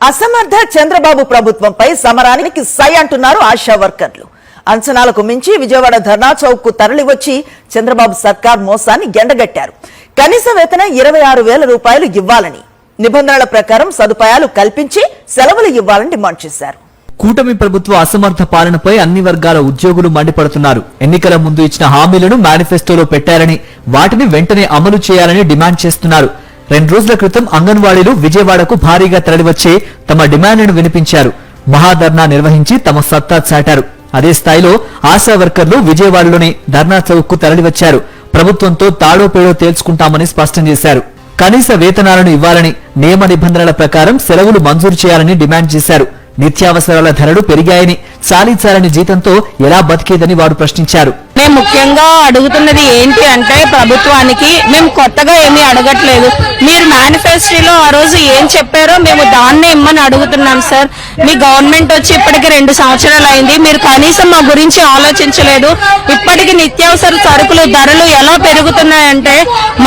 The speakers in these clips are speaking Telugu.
అసమర్థ చంద్రబాబు ప్రభుత్వంపై సమరానికి సై అంటున్నారు ఆశా వర్కర్లు. అంచనాలకు మించి విజయవాడ ధర్నా చౌక్ కు తరలివచ్చి చంద్రబాబు సర్కార్ మోసాన్ని ఎండగట్టారు. కనీస వేతనం 26,000 రూపాయలు ఇవ్వాలని, నిబంధనల ప్రకారం సదుపాయాలు కల్పించి సెలవులు ఇవ్వాలని డిమాండ్ చేశారు. కూటమి ప్రభుత్వ అసమర్థ పాలనపై అన్ని వర్గాల ఉద్యోగులు మండిపడుతున్నారు. ఎన్నికల ముందు ఇచ్చిన హామీలను మేనిఫెస్టోలో పెట్టారని, వాటిని వెంటనే అమలు చేయాలని డిమాండ్ చేస్తున్నారు. 2 రోజుల క్రితం అంగన్వాడీలు విజయవాడకు భారీగా తరలివచ్చి తమ డిమాండ్లను వినిపించారు. మహాధర్నా నిర్వహించి తమ సత్తా చాటారు. అదే స్థాయిలో ఆశా వర్కర్లు విజయవాడలోని ధర్నా చౌక్ కు తరలివచ్చారు. ప్రభుత్వంతో తాడోపేడో తేల్చుకుంటామని స్పష్టం చేశారు. కనీస వేతనాలను ఇవ్వాలని, నియమ నిబంధనల ప్రకారం సెలవులు మంజూరు చేయాలని డిమాండ్ చేశారు. నిత్యావసరాల ధరలు పెరిగాయని, చాలీచాలని జీతంతో ఎలా బతికేదని వారు ప్రశ్నించారు. మేము ముఖ్యంగా అడుగుతున్నది ఏంటి అంటే, ప్రభుత్వానికి మేము కొత్తగా ఏమీ అడగట్లేదు. మీరు మేనిఫెస్టోలో ఆ రోజు ఏం చెప్పారో మేము దాన్నే ఇమ్మని అడుగుతున్నాం సార్. మీ గవర్నమెంట్ వచ్చి ఇప్పటికి 2 సంవత్సరాలు అయింది. మీరు కనీసం మా గురించి ఆలోచించలేదు. ఇప్పటికి నిత్యావసర సరుకులు ధరలు ఎలా పెరుగుతున్నాయంటే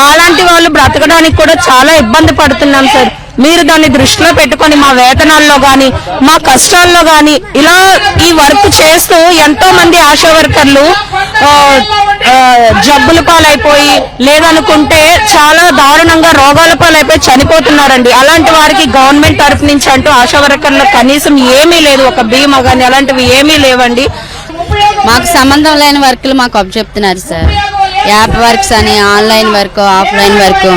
మాలాంటి వాళ్ళు బ్రతకడానికి కూడా చాలా ఇబ్బంది పడుతున్నాం సార్. మీరు దాన్ని దృష్టిలో పెట్టుకొని మా వేతనాల్లో గాని, మా కష్టాల్లో గాని, ఇలా ఈ వర్క్ చేస్తూ ఎంతో మంది ఆశా వర్కర్లు జబ్బుల పాలైపోయి, లేదనుకుంటే చాలా దారుణంగా రోగాల పాలైపోయి చనిపోతున్నారండి. అలాంటి వారికి గవర్నమెంట్ తరఫు నుంచి అంటూ ఆశా వర్కర్లకు కనీసం ఏమీ లేదు. ఒక బీమా గాని అలాంటివి ఏమీ లేవండి. మాకు సంబంధం లేని వర్క్లు మాకు అప్పచెప్తున్నారు సార్. యాప్ వర్క్స్ అని, online work, offline work,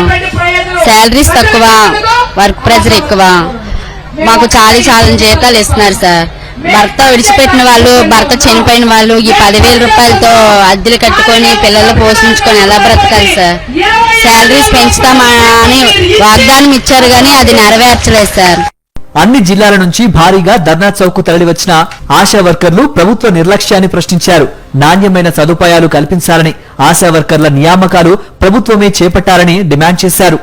salaries తక్కువ, వర్క్ ప్రెజర్ ఎక్కువ. మాకు చాలని జీతాలు ఇస్తున్నారు సార్. భర్త విడిచిపెట్టిన వాళ్ళు, భర్త చనిపోయిన వాళ్ళు ఈ 10,000 రూపాయలతో అద్దెలు కట్టుకొని పిల్లలు పోషించుకొని ఎలా బ్రతకాలి సార్? శాలరీస్ పెంచుతామని వాగ్దానం ఇచ్చారు కానీ అది నెరవేర్చలేదు సార్. అన్ని జిల్లాల నుంచి భారీగా ధర్నా చౌక్ తరలివచ్చిన ఆశా వర్కర్లు ప్రభుత్వ నిర్లక్ష్యాన్ని ప్రశ్నించారు. నాణ్యమైన సదుపాయాలు కల్పించాలని, ఆశా వర్కర్ల నియామకాలు ప్రభుత్వమే చేపట్టాలని డిమాండ్ చేశారు.